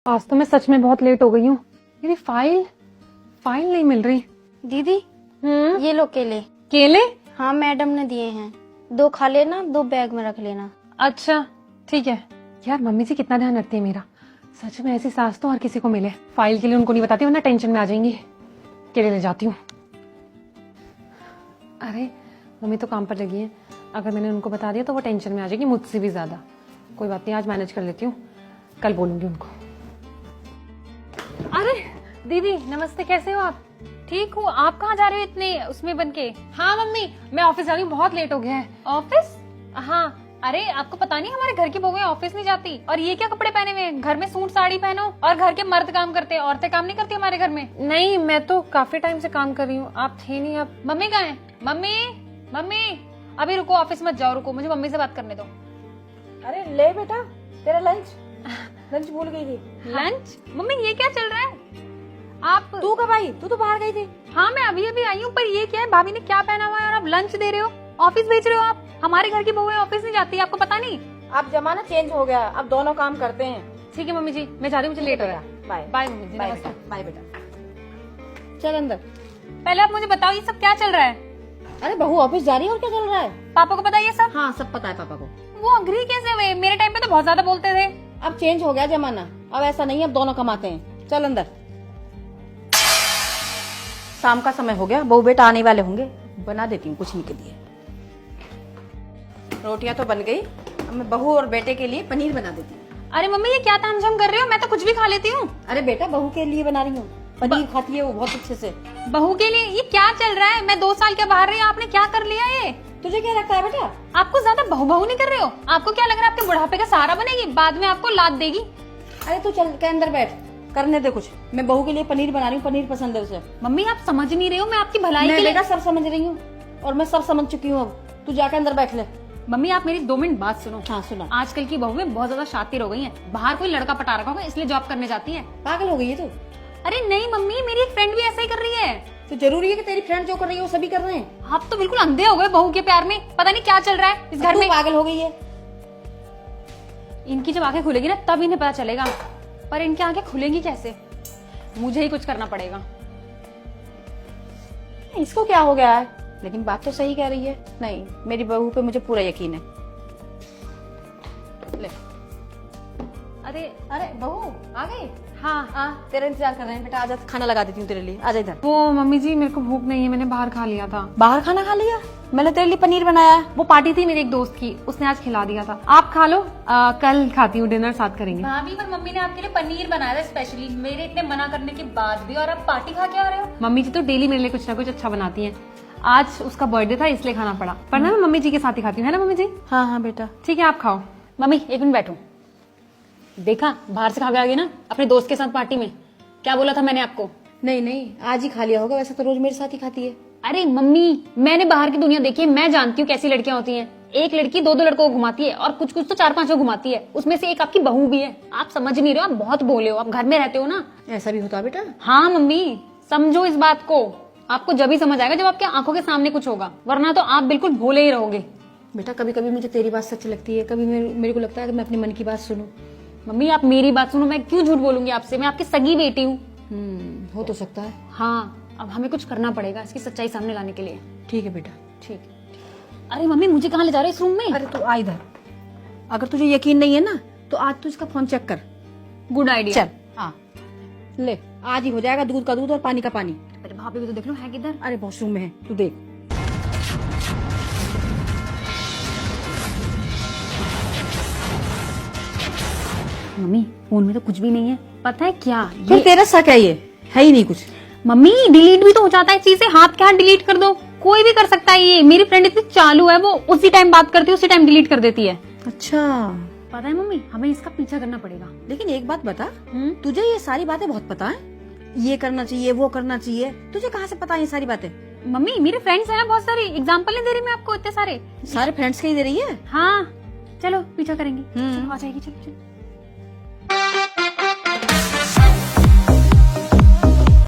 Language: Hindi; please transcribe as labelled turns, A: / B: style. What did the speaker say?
A: आज तो मैं सच में बहुत लेट हो गई हूँ। मेरी फाइल नहीं मिल रही।
B: दीदी ये लो केले।
A: केले?
B: हाँ मैडम ने दिए हैं, 2 खा लेना, 2 बैग में रख लेना।
A: अच्छा ठीक है। यार मम्मी जी कितना ध्यान रखती है मेरा। सच में ऐसी सास तो हर किसी को मिले। फाइल के लिए उनको नहीं बताती वरना टेंशन में आ जाएंगी। केले ले जाती हूँ। अरे मम्मी तो काम पर लगी है, अगर मैंने उनको बता दिया तो वो टेंशन में आ जाएगी मुझसे भी ज्यादा। कोई बात नहीं, आज मैनेज कर लेती हूँ, कल बोलूंगी उनको। अरे दीदी नमस्ते, कैसे हो आप? ठीक हूँ, आप कहाँ जा रहे हो इतने उसमें बन के? हाँ मम्मी मैं ऑफिस जा रही हूँ, बहुत लेट हो गया है। ऑफिस? हाँ। अरे आपको पता नहीं हमारे घर की बहुएं ऑफिस नहीं जाती। और ये क्या कपड़े पहने हुए हैं? घर में सूट साड़ी पहनो। और घर के मर्द काम करते हैं, औरतें काम नहीं करती हमारे घर में। नहीं मैं तो काफी टाइम से काम कर रही हूँ, आप थे नहीं। आप मम्मी कहाँ है? मम्मी अभी रुको, ऑफिस मत जाओ, रुको मुझे मम्मी से बात करने दो।
C: अरे ले बेटा तेरा लंच भूल गई थी।
A: लंच? मम्मी ये क्या चल रहा है? आप
C: तू कब आई? तू तो बाहर गई थी।
A: हाँ मैं अभी आई हूँ, पर ये क्या है? भाभी ने क्या पहना हुआ है और आप लंच दे रहे हो, ऑफिस भेज रहे हो आप? हमारे घर की बहुएं ऑफिस नहीं जाती, आपको पता नहीं?
C: अब जमाना चेंज हो गया, अब दोनों काम करते हैं।
A: ठीक है मम्मी जी, मैं जा रही हूँ, मुझे लेट हो रहा है।
C: बाय
A: बाय मम्मी जी,
C: बाय
A: नमस्ते।
C: बेटा, बाय बेटा। चल अंदर।
A: पहले आप मुझे बताओ ये सब क्या चल रहा है?
C: अरे बहू ऑफिस जा रही है और क्या चल रहा है?
A: पापा को पता है ये सब?
C: हाँ सब पता है पापा को।
A: वो अग्री कैसे हुए? मेरे टाइम पे तो बहुत ज्यादा बोलते थे।
C: अब चेंज हो गया जमाना, अब ऐसा नहीं है, अब दोनों कमाते हैं। चल अंदर। शाम का समय हो गया, बहू बेटा आने वाले होंगे, बना देती हूँ कुछ इनके लिए। रोटियां तो बन गई, अब मैं बहू और बेटे के लिए पनीर बना देती हूँ।
A: अरे मम्मी ये क्या तामझाम कर रहे हो? मैं तो कुछ भी खा लेती हूँ।
C: अरे बेटा बहू के लिए बना रही हूँ, पनीर खाती है वो बहुत अच्छे से।
A: बहू के लिए? ये क्या चल रहा है? मैं 2 साल के बाहर रही हूँ, आपने क्या कर लिया ये?
C: तुझे क्या लगता है बेटा?
A: आपको ज्यादा बहू नहीं कर रहे हो? आपको क्या लग रहा है आपके बुढ़ापे का सहारा बनेगी, बाद में आपको लाद देगी?
C: अरे तू चल के अंदर बैठ, करने दे कुछ। मैं बहू के लिए पनीर बना रही हूँ, पनीर पसंद है उसे।
A: मम्मी आप समझ नहीं रहे हो, मैं आपकी भलाई
C: मैं
A: के लिए।
C: बेटा सब समझ रही हूँ और मैं सब समझ चुकी हूँ। अब तू जाके अंदर बैठ ले।
A: मम्मी आप मेरी 2 मिनट बात सुनो।
C: हाँ सुना।
A: आजकल की बहुएं बहुत ज्यादा शातिर हो गई हैं। बाहर कोई लड़का पटा रखा होगा इसलिए जॉब करने जाती हैं।
C: पागल हो गई है तू?
A: अरे नहीं मम्मी, मेरी एक फ्रेंड भी ऐसा ही कर रही है।
C: तो जरूरी है कि तेरी फ्रेंड जो कर रही है वो सभी कर रहे हैं?
A: आप तो बिल्कुल अंधे हो गए बहू के प्यार में, पता नहीं क्या चल रहा है इस घर
C: तू
A: में।
C: पागल हो गई है।
A: इनकी जब आंखें खुलेगी ना तब इन्हें पता चलेगा, पर इनकी आंखें खुलेंगी कैसे? मुझे ही कुछ करना पड़ेगा।
C: इसको क्या हो गया है? लेकिन बात तो सही कह रही है। नहीं, मेरी बहू पे मुझे पूरा यकीन है। ले। अरे बहू आ गई? हाँ तेरा इंतजार कर रहे हैं बेटा, आजा खाना लगा देती हूँ तेरे लिए, आजा इधर।
A: वो मम्मी जी मेरे को भूख नहीं है, मैंने बाहर खा लिया था।
C: बाहर खाना खा लिया? मैंने तेरे लिए पनीर बनाया है।
A: वो पार्टी थी मेरे एक दोस्त की, उसने आज खिला दिया था। आप खा लो, कल खाती हूँ, डिनर साथ करेंगे। भाभी पर मम्मी ने आपके लिए पनीर बनाया था स्पेशली, मेरे इतने मना करने के बाद भी, और आप पार्टी खा के आ रहे हो। मम्मी जी तो डेली मेरे लिए कुछ ना कुछ अच्छा बनाती है। आज उसका बर्थडे था इसलिए खाना पड़ा, पर ना मैं मम्मी जी के साथ ही खाती हूँ, है ना मम्मी जी?
C: हाँ बेटा।
A: ठीक है आप खाओ। मम्मी 1 मिनट बैठो। देखा बाहर से खा के आ गई ना अपने दोस्त के साथ पार्टी में, क्या बोला था मैंने आपको?
C: नहीं आज ही खा लिया होगा, वैसे तो रोज मेरे साथ ही खाती है।
A: अरे मम्मी मैंने बाहर की दुनिया देखी है, मैं जानती हूँ कैसी लड़कियां होती हैं। एक लड़की 2 लड़कों को घुमाती है और कुछ तो 4-5 को घुमाती है, उसमें से एक आपकी बहू भी है। आप समझ नहीं रहे हो, आप बहुत भोले हो, आप घर में रहते हो ना।
C: ऐसा भी होता है बेटा?
A: हाँ मम्मी समझो इस बात को, आपको जब ही समझ आएगा जब आपके आंखों के सामने कुछ होगा, वरना तो आप बिल्कुल भोले ही रहोगे।
C: बेटा कभी कभी मुझे तेरी बात सच लगती है, कभी मेरे को लगता है कि मैं अपने मन की बात सुनूं।
A: मम्मी आप मेरी बात सुनो, मैं क्यों झूठ बोलूंगी आपसे, मैं आपकी सगी बेटी हूँ।
C: हो तो सकता है।
A: हाँ अब हमें कुछ करना पड़ेगा इसकी सच्चाई सामने लाने के लिए।
C: ठीक है बेटा।
A: ठीक है। अरे मम्मी मुझे कहाँ ले जा रहे हो इस रूम में?
C: अरे तू आ इधर। अगर तुझे यकीन नहीं है ना तो आज तू इसका फोन चेक कर।
A: Good idea.
C: चल हाँ ले, आज ही हो जाएगा, दूध का दूध और पानी का पानी।
A: अरे भाभी भी तो देख लो है किधर?
C: अरे वॉशरूम में है, तू देख।
A: मम्मी फोन में तो कुछ भी नहीं है, पता है क्या
C: फिर तेरा शक है? ये है ही नहीं कुछ।
A: मम्मी डिलीट भी तो हो जाता है चीजें, हाथ के हाथ डिलीट कर दो, कोई भी कर सकता है ये। मेरी फ्रेंड इतनी चालू है, वो उसी टाइम बात करती है उसी टाइम डिलीट कर देती है।
C: अच्छा
A: पता है मम्मी, हमें इसका पीछा करना पड़ेगा।
C: लेकिन एक बात बता, तुझे ये सारी बातें बहुत पता है? ये करना चाहिए वो करना चाहिए, तुझे कहाँ से पता है ये सारी बातें?
A: मम्मी मेरे फ्रेंड्स है ना बहुत सारे, एग्जाम्पल नहीं दे रही मैं आपको, इतने सारे
C: फ्रेंड्स के ही दे रही है।
A: हाँ चलो पीछा करेंगे। चलो, आ जाएगी, चलो चलो।